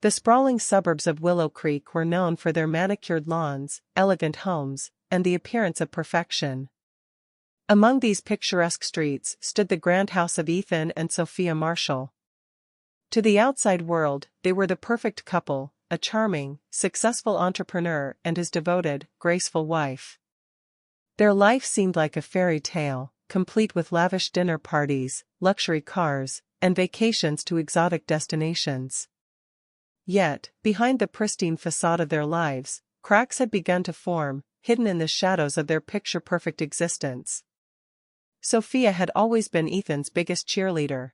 The sprawling suburbs of Willow Creek were known for their manicured lawns, elegant homes, and the appearance of perfection. Among these picturesque streets stood the grand house of Ethan and Sophia Marshall. To the outside world, they were the perfect couple, a charming, successful entrepreneur and his devoted, graceful wife. Their life seemed like a fairy tale, complete with lavish dinner parties, luxury cars, and vacations to exotic destinations. Yet, behind the pristine facade of their lives, cracks had begun to form, hidden in the shadows of their picture-perfect existence. Sophia had always been Ethan's biggest cheerleader.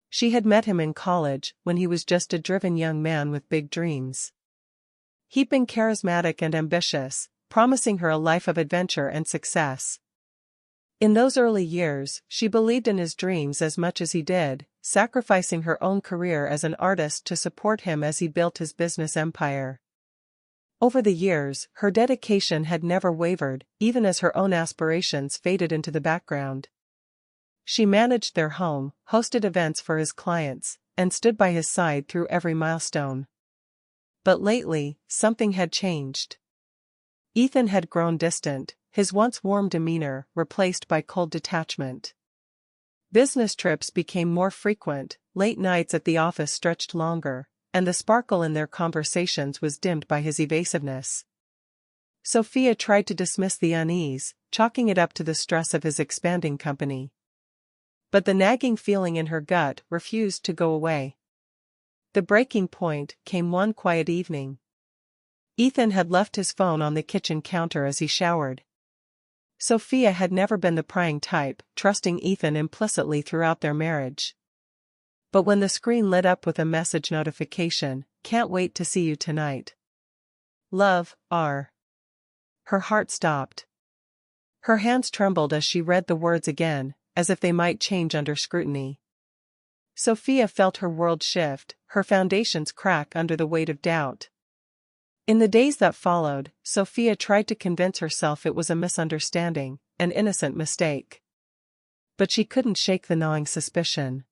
She had met him in college, when he was just a driven young man with big dreams. He'd been charismatic and ambitious, promising her a life of adventure and success. In those early years, she believed in his dreams as much as he did, sacrificing her own career as an artist to support him as he built his business empire. Over the years, her dedication had never wavered, even as her own aspirations faded into the background. She managed their home, hosted events for his clients, and stood by his side through every milestone. But lately, something had changed. Ethan had grown distant, his once warm demeanor replaced by cold detachment. Business trips became more frequent, late nights at the office stretched longer, and the sparkle in their conversations was dimmed by his evasiveness. Sophia tried to dismiss the unease, chalking it up to the stress of his expanding company. But the nagging feeling in her gut refused to go away. The breaking point came one quiet evening. Ethan had left his phone on the kitchen counter as he showered. Sophia had never been the prying type, trusting Ethan implicitly throughout their marriage. But when the screen lit up with a message notification, "Can't wait to see you tonight. Love, R." Her heart stopped. Her hands trembled as she read the words again, as if they might change under scrutiny. Sophia felt her world shift, her foundations crack under the weight of doubt. In the days that followed, Sophia tried to convince herself it was a misunderstanding, an innocent mistake. But she couldn't shake the gnawing suspicion.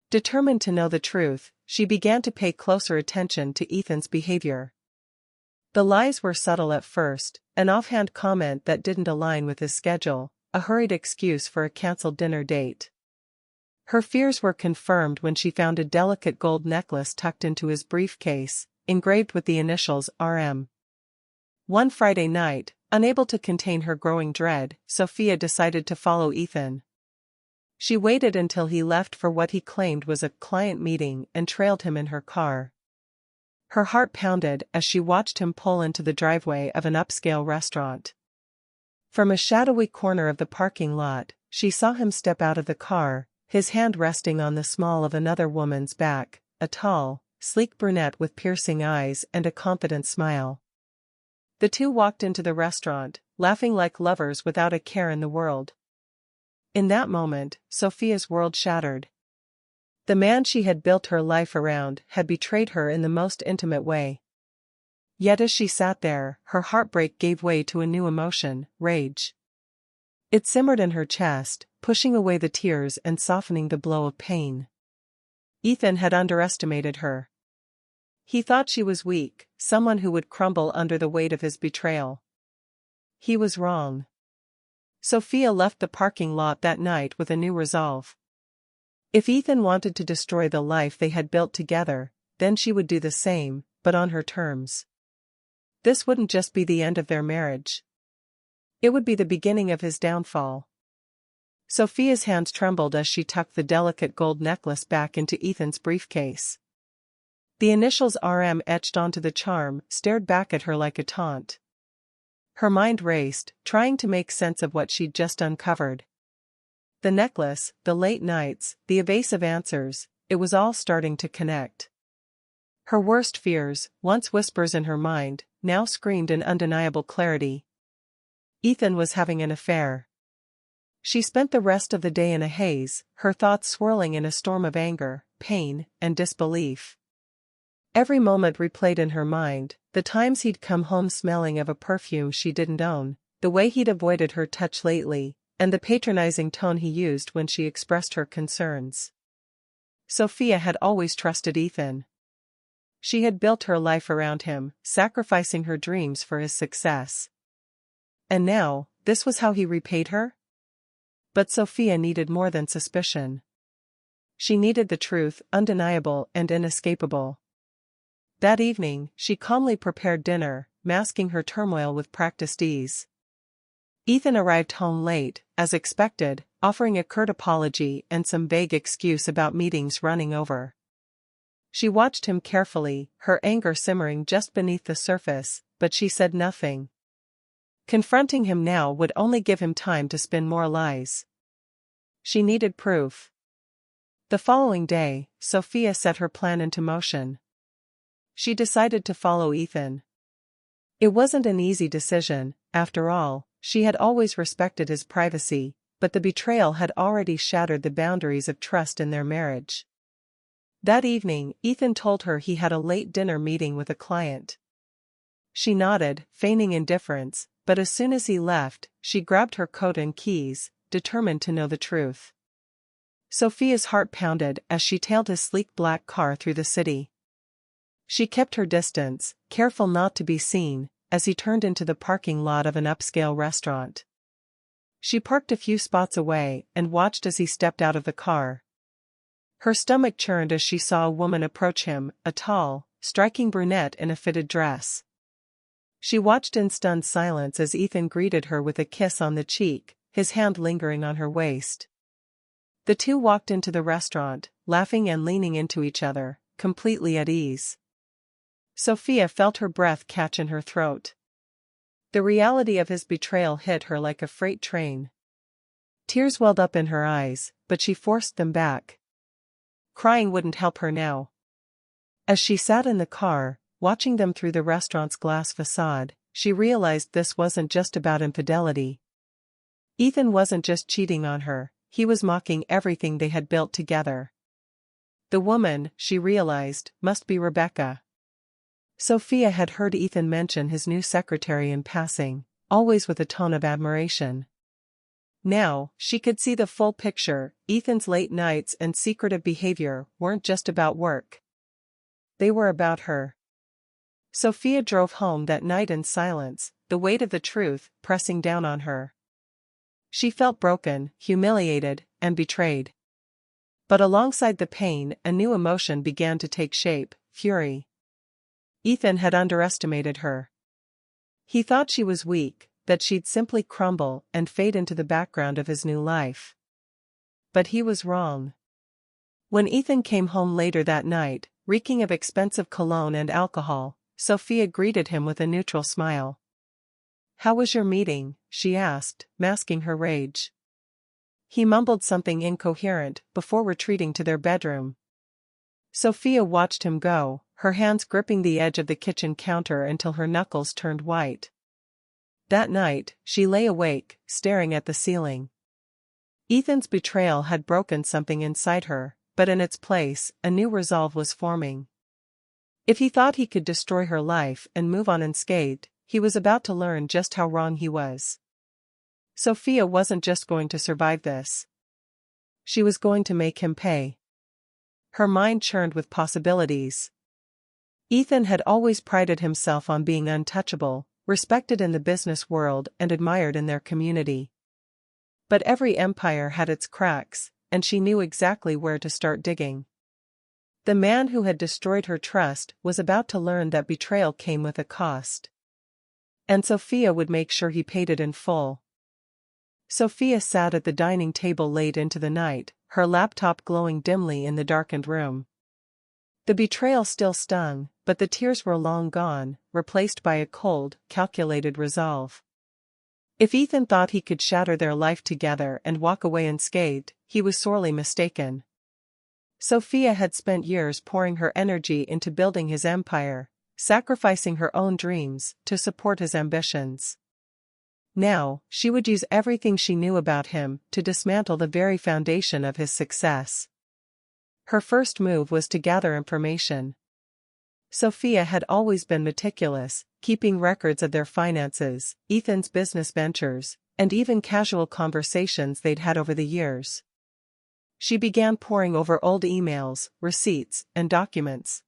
Determined to know the truth, she began to pay closer attention to Ethan's behavior. The lies were subtle at first, an offhand comment that didn't align with his schedule, a hurried excuse for a canceled dinner date. Her fears were confirmed when she found a delicate gold necklace tucked into his briefcase, engraved with the initials RM. One Friday night, unable to contain her growing dread, Sophia decided to follow Ethan. She waited until he left for what he claimed was a client meeting and trailed him in her car. Her heart pounded as she watched him pull into the driveway of an upscale restaurant. From a shadowy corner of the parking lot, she saw him step out of the car, his hand resting on the small of another woman's back, a tall, sleek brunette with piercing eyes and a confident smile. The two walked into the restaurant, laughing like lovers without a care in the world. In that moment, Sophia's world shattered. The man she had built her life around had betrayed her in the most intimate way. Yet as she sat there, her heartbreak gave way to a new emotion, rage. It simmered in her chest, pushing away the tears and softening the blow of pain. Ethan had underestimated her. He thought she was weak, someone who would crumble under the weight of his betrayal. He was wrong. Sophia left the parking lot that night with a new resolve. If Ethan wanted to destroy the life they had built together, then she would do the same, but on her terms. This wouldn't just be the end of their marriage. It would be the beginning of his downfall. Sophia's hands trembled as she tucked the delicate gold necklace back into Ethan's briefcase. The initials RM etched onto the charm stared back at her like a taunt. Her mind raced, trying to make sense of what she'd just uncovered. The necklace, the late nights, the evasive answers, it was all starting to connect. Her worst fears, once whispers in her mind, now screamed in undeniable clarity. Ethan was having an affair. She spent the rest of the day in a haze, her thoughts swirling in a storm of anger, pain, and disbelief. Every moment replayed in her mind, the times he'd come home smelling of a perfume she didn't own, the way he'd avoided her touch lately, and the patronizing tone he used when she expressed her concerns. Sophia had always trusted Ethan. She had built her life around him, sacrificing her dreams for his success. And now, this was how he repaid her? But Sophia needed more than suspicion. She needed the truth, undeniable and inescapable. That evening, she calmly prepared dinner, masking her turmoil with practiced ease. Ethan arrived home late, as expected, offering a curt apology and some vague excuse about meetings running over. She watched him carefully, her anger simmering just beneath the surface, but she said nothing. Confronting him now would only give him time to spin more lies. She needed proof. The following day, Sophia set her plan into motion. She decided to follow Ethan. It wasn't an easy decision, after all, she had always respected his privacy, but the betrayal had already shattered the boundaries of trust in their marriage. That evening, Ethan told her he had a late dinner meeting with a client. She nodded, feigning indifference, but as soon as he left, she grabbed her coat and keys, determined to know the truth. Sophia's heart pounded as she tailed his sleek black car through the city. She kept her distance, careful not to be seen, as he turned into the parking lot of an upscale restaurant. She parked a few spots away and watched as he stepped out of the car. Her stomach churned as she saw a woman approach him, a tall, striking brunette in a fitted dress. She watched in stunned silence as Ethan greeted her with a kiss on the cheek, his hand lingering on her waist. The two walked into the restaurant, laughing and leaning into each other, completely at ease. Sophia felt her breath catch in her throat. The reality of his betrayal hit her like a freight train. Tears welled up in her eyes, but she forced them back. Crying wouldn't help her now. As she sat in the car, watching them through the restaurant's glass facade, she realized this wasn't just about infidelity. Ethan wasn't just cheating on her, he was mocking everything they had built together. The woman, she realized, must be Rebecca. Sophia had heard Ethan mention his new secretary in passing, always with a tone of admiration. Now, she could see the full picture. Ethan's late nights and secretive behavior weren't just about work. They were about her. Sophia drove home that night in silence, the weight of the truth pressing down on her. She felt broken, humiliated, and betrayed. But alongside the pain, a new emotion began to take shape: fury. Ethan had underestimated her. He thought she was weak, that she'd simply crumble and fade into the background of his new life. But he was wrong. When Ethan came home later that night, reeking of expensive cologne and alcohol, Sophia greeted him with a neutral smile. "How was your meeting?" she asked, masking her rage. He mumbled something incoherent before retreating to their bedroom. Sophia watched him go, her hands gripping the edge of the kitchen counter until her knuckles turned white. That night, she lay awake, staring at the ceiling. Ethan's betrayal had broken something inside her, but in its place, a new resolve was forming. If he thought he could destroy her life and move on unscathed, he was about to learn just how wrong he was. Sophia wasn't just going to survive this. She was going to make him pay. Her mind churned with possibilities. Ethan had always prided himself on being untouchable, respected in the business world and admired in their community. But every empire had its cracks, and she knew exactly where to start digging. The man who had destroyed her trust was about to learn that betrayal came with a cost. And Sophia would make sure he paid it in full. Sophia sat at the dining table late into the night, her laptop glowing dimly in the darkened room. The betrayal still stung, but the tears were long gone, replaced by a cold, calculated resolve. If Ethan thought he could shatter their life together and walk away unscathed, he was sorely mistaken. Sophia had spent years pouring her energy into building his empire, sacrificing her own dreams to support his ambitions. Now, she would use everything she knew about him to dismantle the very foundation of his success. Her first move was to gather information. Sophia had always been meticulous, keeping records of their finances, Ethan's business ventures, and even casual conversations they'd had over the years. She began poring over old emails, receipts, and documents.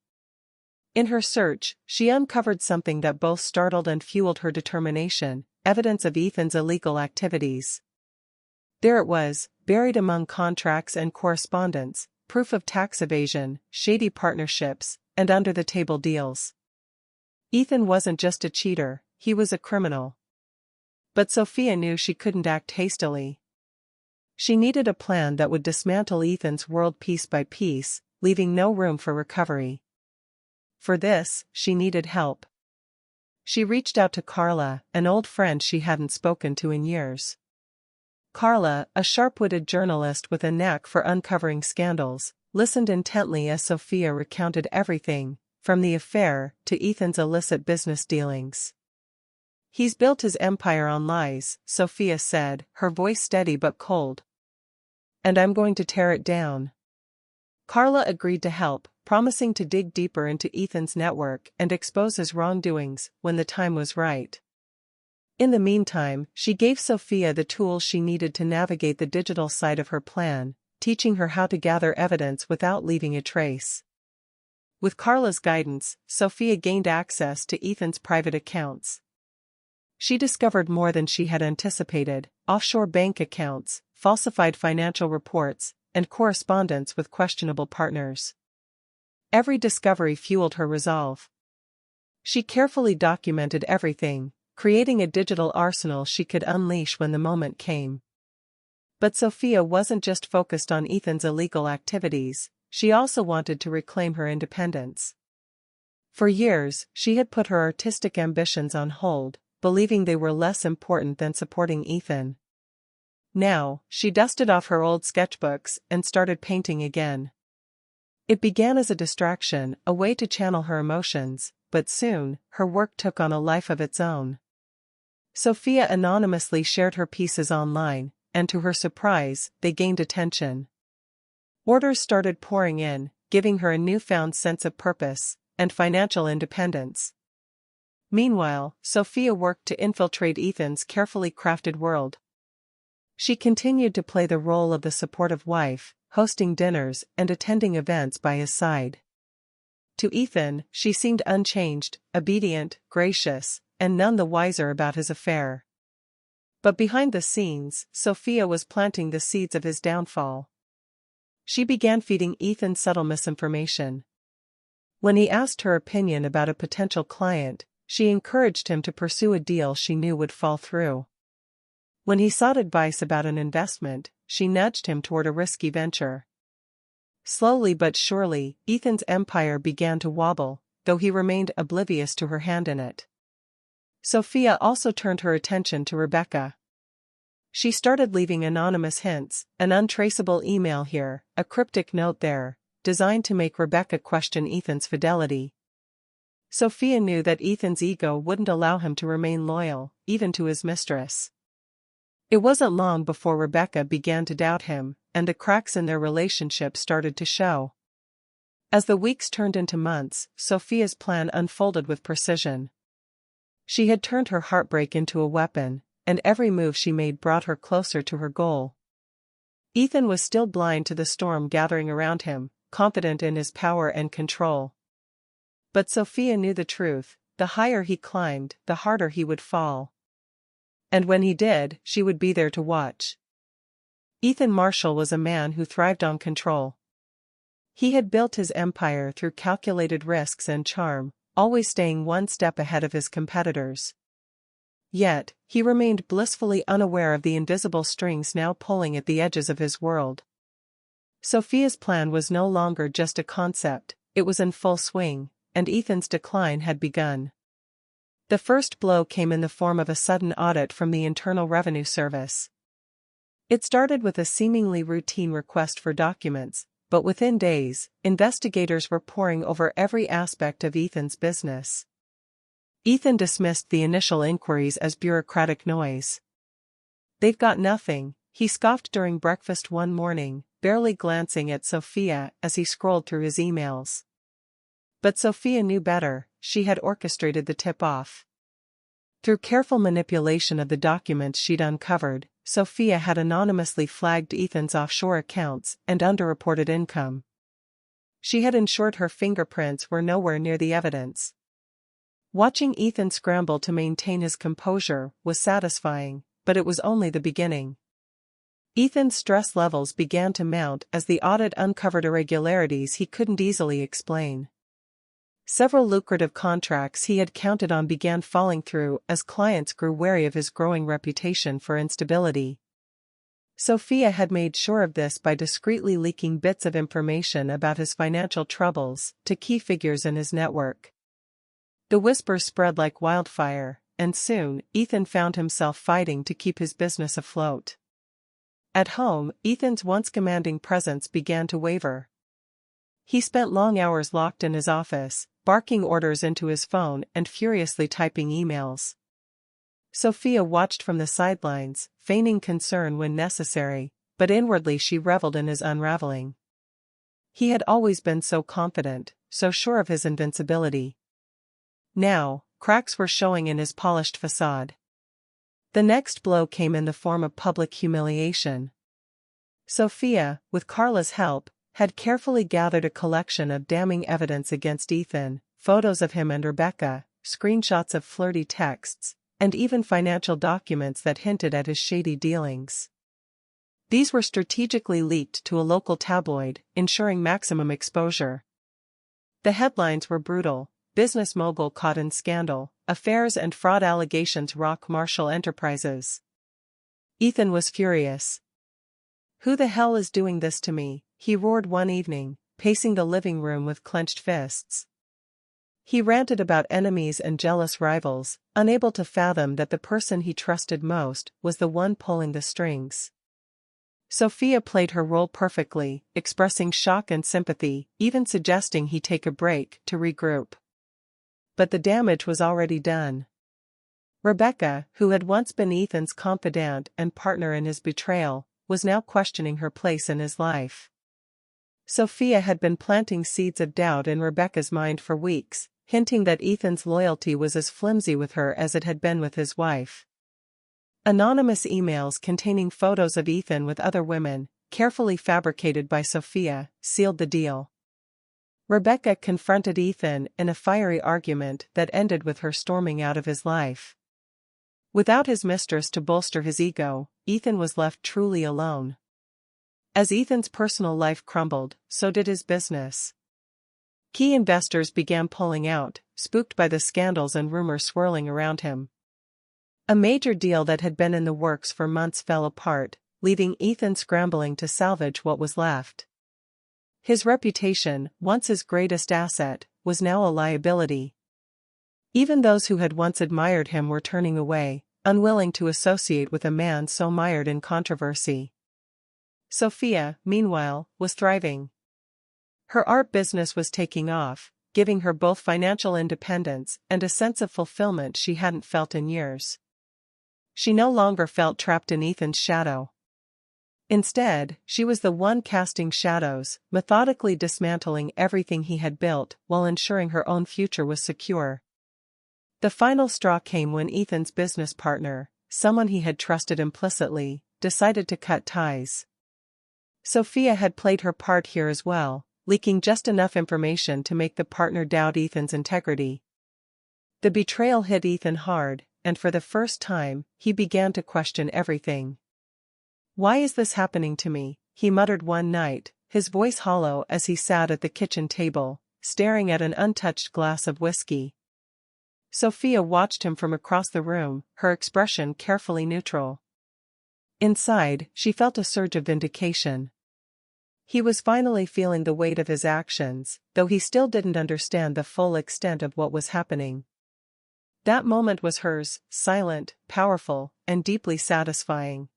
In her search, she uncovered something that both startled and fueled her determination: evidence of Ethan's illegal activities. There it was, buried among contracts and correspondence, proof of tax evasion, shady partnerships, and under-the-table deals. Ethan wasn't just a cheater, he was a criminal. But Sophia knew she couldn't act hastily. She needed a plan that would dismantle Ethan's world piece by piece, leaving no room for recovery. For this, she needed help. She reached out to Carla, an old friend she hadn't spoken to in years. Carla, a sharp-witted journalist with a knack for uncovering scandals, listened intently as Sophia recounted everything, from the affair to Ethan's illicit business dealings. "He's built his empire on lies," Sophia said, her voice steady but cold. "And I'm going to tear it down." Carla agreed to help, promising to dig deeper into Ethan's network and expose his wrongdoings when the time was right. In the meantime, she gave Sophia the tools she needed to navigate the digital side of her plan, teaching her how to gather evidence without leaving a trace. With Carla's guidance, Sophia gained access to Ethan's private accounts. She discovered more than she had anticipated: offshore bank accounts, falsified financial reports, and correspondence with questionable partners. Every discovery fueled her resolve. She carefully documented everything, creating a digital arsenal she could unleash when the moment came. But Sophia wasn't just focused on Ethan's illegal activities, she also wanted to reclaim her independence. For years, she had put her artistic ambitions on hold, believing they were less important than supporting Ethan. Now, she dusted off her old sketchbooks and started painting again. It began as a distraction, a way to channel her emotions, but soon, her work took on a life of its own. Sophia anonymously shared her pieces online, and to her surprise, they gained attention. Orders started pouring in, giving her a newfound sense of purpose and financial independence. Meanwhile, Sophia worked to infiltrate Ethan's carefully crafted world. She continued to play the role of the supportive wife, hosting dinners and attending events by his side. To Ethan, she seemed unchanged, obedient, gracious, and none the wiser about his affair. But behind the scenes, Sophia was planting the seeds of his downfall. She began feeding Ethan subtle misinformation. When he asked her opinion about a potential client, she encouraged him to pursue a deal she knew would fall through. When he sought advice about an investment, she nudged him toward a risky venture. Slowly but surely, Ethan's empire began to wobble, though he remained oblivious to her hand in it. Sophia also turned her attention to Rebecca. She started leaving anonymous hints, an untraceable email here, a cryptic note there, designed to make Rebecca question Ethan's fidelity. Sophia knew that Ethan's ego wouldn't allow him to remain loyal, even to his mistress. It wasn't long before Rebecca began to doubt him, and the cracks in their relationship started to show. As the weeks turned into months, Sophia's plan unfolded with precision. She had turned her heartbreak into a weapon, and every move she made brought her closer to her goal. Ethan was still blind to the storm gathering around him, confident in his power and control. But Sophia knew the truth: the higher he climbed, the harder he would fall. And when he did, she would be there to watch. Ethan Marshall was a man who thrived on control. He had built his empire through calculated risks and charm, always staying one step ahead of his competitors. Yet, he remained blissfully unaware of the invisible strings now pulling at the edges of his world. Sophia's plan was no longer just a concept, it was in full swing, and Ethan's decline had begun. The first blow came in the form of a sudden audit from the Internal Revenue Service. It started with a seemingly routine request for documents, but within days, investigators were poring over every aspect of Ethan's business. Ethan dismissed the initial inquiries as bureaucratic noise. "They've got nothing," he scoffed during breakfast one morning, barely glancing at Sophia as he scrolled through his emails. But Sophia knew better. She had orchestrated the tip-off. Through careful manipulation of the documents she'd uncovered, Sophia had anonymously flagged Ethan's offshore accounts and underreported income. She had ensured her fingerprints were nowhere near the evidence. Watching Ethan scramble to maintain his composure was satisfying, but it was only the beginning. Ethan's stress levels began to mount as the audit uncovered irregularities he couldn't easily explain. Several lucrative contracts he had counted on began falling through as clients grew wary of his growing reputation for instability. Sophia had made sure of this by discreetly leaking bits of information about his financial troubles to key figures in his network. The whispers spread like wildfire, and soon, Ethan found himself fighting to keep his business afloat. At home, Ethan's once commanding presence began to waver. He spent long hours locked in his office, barking orders into his phone and furiously typing emails. Sophia watched from the sidelines, feigning concern when necessary, but inwardly she reveled in his unraveling. He had always been so confident, so sure of his invincibility. Now, cracks were showing in his polished facade. The next blow came in the form of public humiliation. Sophia, with Carla's help, had carefully gathered a collection of damning evidence against Ethan, photos of him and Rebecca, screenshots of flirty texts, and even financial documents that hinted at his shady dealings. These were strategically leaked to a local tabloid, ensuring maximum exposure. The headlines were brutal: business mogul caught in scandal, affairs and fraud allegations rock Marshall Enterprises. Ethan was furious. "Who the hell is doing this to me?" he roared one evening, pacing the living room with clenched fists. He ranted about enemies and jealous rivals, unable to fathom that the person he trusted most was the one pulling the strings. Sophia played her role perfectly, expressing shock and sympathy, even suggesting he take a break to regroup. But the damage was already done. Rebecca, who had once been Ethan's confidant and partner in his betrayal, was now questioning her place in his life. Sophia had been planting seeds of doubt in Rebecca's mind for weeks, hinting that Ethan's loyalty was as flimsy with her as it had been with his wife. Anonymous emails containing photos of Ethan with other women, carefully fabricated by Sophia, sealed the deal. Rebecca confronted Ethan in a fiery argument that ended with her storming out of his life. Without his mistress to bolster his ego, Ethan was left truly alone. As Ethan's personal life crumbled, so did his business. Key investors began pulling out, spooked by the scandals and rumors swirling around him. A major deal that had been in the works for months fell apart, leaving Ethan scrambling to salvage what was left. His reputation, once his greatest asset, was now a liability. Even those who had once admired him were turning away, unwilling to associate with a man so mired in controversy. Sophia, meanwhile, was thriving. Her art business was taking off, giving her both financial independence and a sense of fulfillment she hadn't felt in years. She no longer felt trapped in Ethan's shadow. Instead, she was the one casting shadows, methodically dismantling everything he had built while ensuring her own future was secure. The final straw came when Ethan's business partner, someone he had trusted implicitly, decided to cut ties. Sophia had played her part here as well, leaking just enough information to make the partner doubt Ethan's integrity. The betrayal hit Ethan hard, and for the first time, he began to question everything. "Why is this happening to me?" he muttered one night, his voice hollow as he sat at the kitchen table, staring at an untouched glass of whiskey. Sophia watched him from across the room, her expression carefully neutral. Inside, she felt a surge of vindication. He was finally feeling the weight of his actions, though he still didn't understand the full extent of what was happening. That moment was hers, silent, powerful, and deeply satisfying.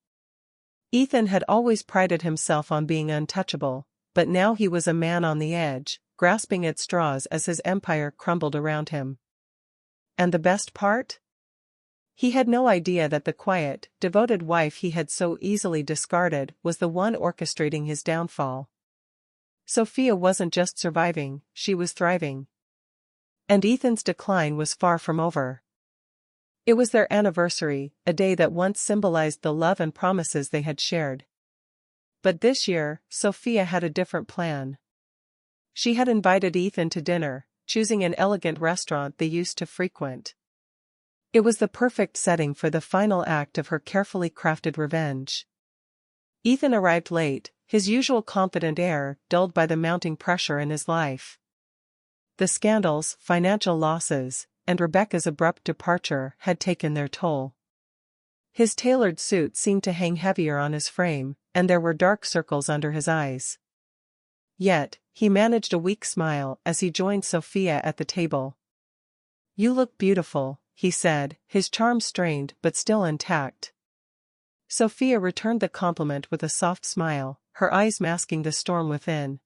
Ethan had always prided himself on being untouchable, but now he was a man on the edge, grasping at straws as his empire crumbled around him. And the best part? He had no idea that the quiet, devoted wife he had so easily discarded was the one orchestrating his downfall. Sophia wasn't just surviving, she was thriving. And Ethan's decline was far from over. It was their anniversary, a day that once symbolized the love and promises they had shared. But this year, Sophia had a different plan. She had invited Ethan to dinner, choosing an elegant restaurant they used to frequent. It was the perfect setting for the final act of her carefully crafted revenge. Ethan arrived late, his usual confident air dulled by the mounting pressure in his life. The scandals, financial losses, and Rebecca's abrupt departure had taken their toll. His tailored suit seemed to hang heavier on his frame, and there were dark circles under his eyes. Yet, he managed a weak smile as he joined Sophia at the table. "You look beautiful," he said, his charm strained but still intact. Sophia returned the compliment with a soft smile, her eyes masking the storm within.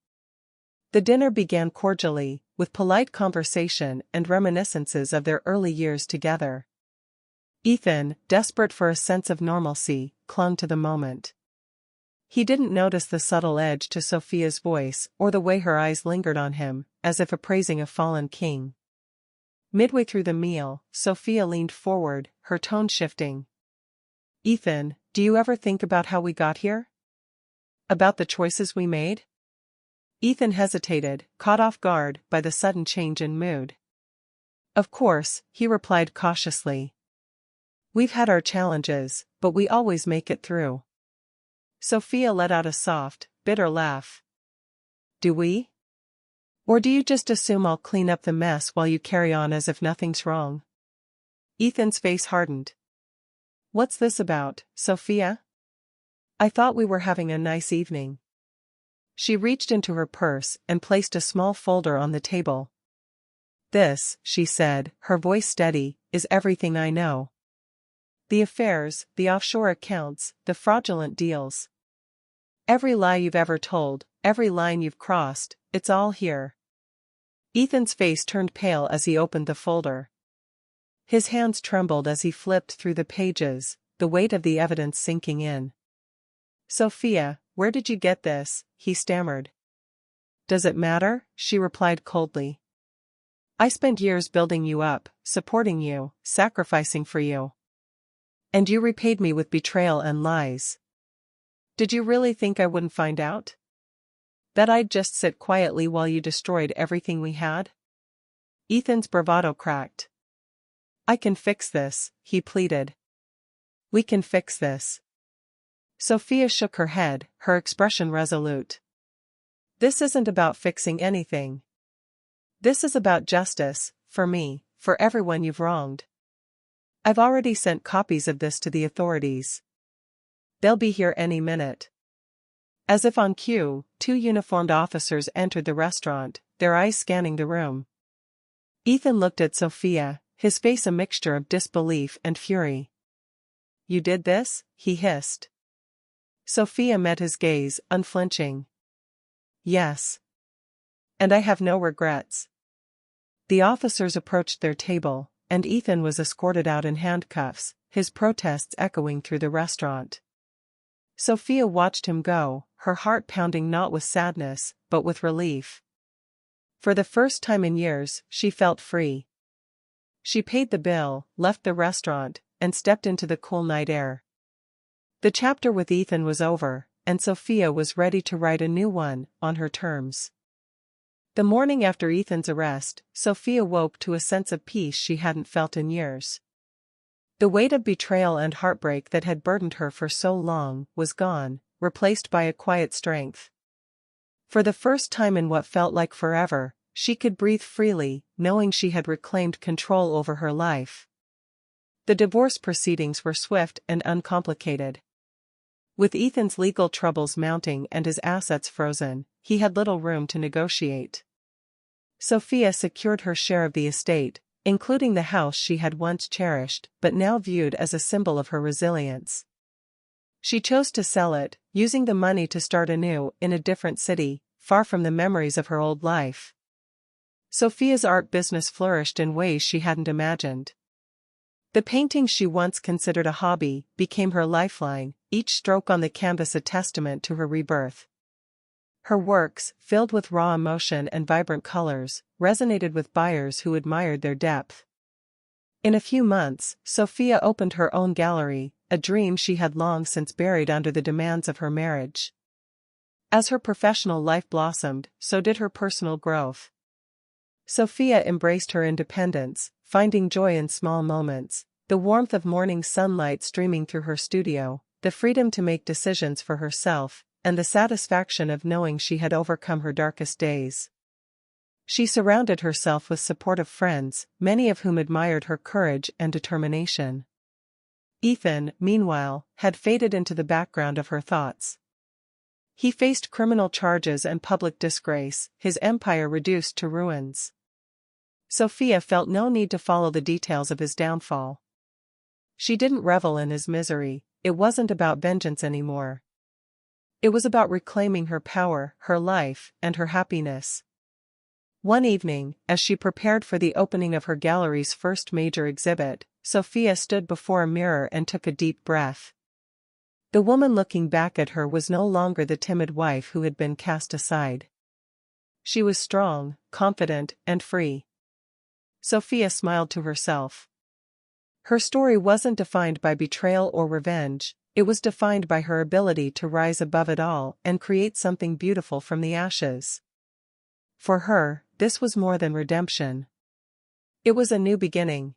The dinner began cordially, with polite conversation and reminiscences of their early years together. Ethan, desperate for a sense of normalcy, clung to the moment. He didn't notice the subtle edge to Sophia's voice or the way her eyes lingered on him, as if appraising a fallen king. Midway through the meal, Sophia leaned forward, her tone shifting. "Ethan, do you ever think about how we got here? About the choices we made?" Ethan hesitated, caught off guard by the sudden change in mood. "Of course," he replied cautiously. "We've had our challenges, but we always make it through." Sophia let out a soft, bitter laugh. "Do we? Or do you just assume I'll clean up the mess while you carry on as if nothing's wrong?" Ethan's face hardened. "What's this about, Sophia? I thought we were having a nice evening." She reached into her purse and placed a small folder on the table. "This," she said, her voice steady, "is everything I know. The affairs, the offshore accounts, the fraudulent deals. Every lie you've ever told, every line you've crossed, it's all here." Ethan's face turned pale as he opened the folder. His hands trembled as he flipped through the pages, the weight of the evidence sinking in. "Sophia, where did you get this?" he stammered. "Does it matter?" she replied coldly. "I spent years building you up, supporting you, sacrificing for you. And you repaid me with betrayal and lies. Did you really think I wouldn't find out? That I'd just sit quietly while you destroyed everything we had?" Ethan's bravado cracked. "I can fix this," he pleaded. "We can fix this." Sophia shook her head, her expression resolute. "This isn't about fixing anything. This is about justice, for me, for everyone you've wronged. I've already sent copies of this to the authorities. They'll be here any minute." As if on cue, two uniformed officers entered the restaurant, their eyes scanning the room. Ethan looked at Sophia, his face a mixture of disbelief and fury. "You did this?" he hissed. Sophia met his gaze, unflinching. "Yes. And I have no regrets." The officers approached their table, and Ethan was escorted out in handcuffs, his protests echoing through the restaurant. Sophia watched him go, her heart pounding not with sadness, but with relief. For the first time in years, she felt free. She paid the bill, left the restaurant, and stepped into the cool night air. The chapter with Ethan was over, and Sophia was ready to write a new one, on her terms. The morning after Ethan's arrest, Sophia woke to a sense of peace she hadn't felt in years. The weight of betrayal and heartbreak that had burdened her for so long was gone, replaced by a quiet strength. For the first time in what felt like forever, she could breathe freely, knowing she had reclaimed control over her life. The divorce proceedings were swift and uncomplicated. With Ethan's legal troubles mounting and his assets frozen, he had little room to negotiate. Sophia secured her share of the estate, including the house she had once cherished but now viewed as a symbol of her resilience. She chose to sell it, using the money to start anew in a different city, far from the memories of her old life. Sophia's art business flourished in ways she hadn't imagined. The paintings she once considered a hobby became her lifeline, each stroke on the canvas a testament to her rebirth. Her works, filled with raw emotion and vibrant colors, resonated with buyers who admired their depth. In a few months, Sophia opened her own gallery, a dream she had long since buried under the demands of her marriage. As her professional life blossomed, so did her personal growth. Sophia embraced her independence, finding joy in small moments, the warmth of morning sunlight streaming through her studio, the freedom to make decisions for herself, and the satisfaction of knowing she had overcome her darkest days. She surrounded herself with supportive friends, many of whom admired her courage and determination. Ethan, meanwhile, had faded into the background of her thoughts. He faced criminal charges and public disgrace, his empire reduced to ruins. Sophia felt no need to follow the details of his downfall. She didn't revel in his misery. It wasn't about vengeance anymore. It was about reclaiming her power, her life, and her happiness. One evening, as she prepared for the opening of her gallery's first major exhibit, Sophia stood before a mirror and took a deep breath. The woman looking back at her was no longer the timid wife who had been cast aside. She was strong, confident, and free. Sophia smiled to herself. Her story wasn't defined by betrayal or revenge, it was defined by her ability to rise above it all and create something beautiful from the ashes. For her, this was more than redemption. It was a new beginning.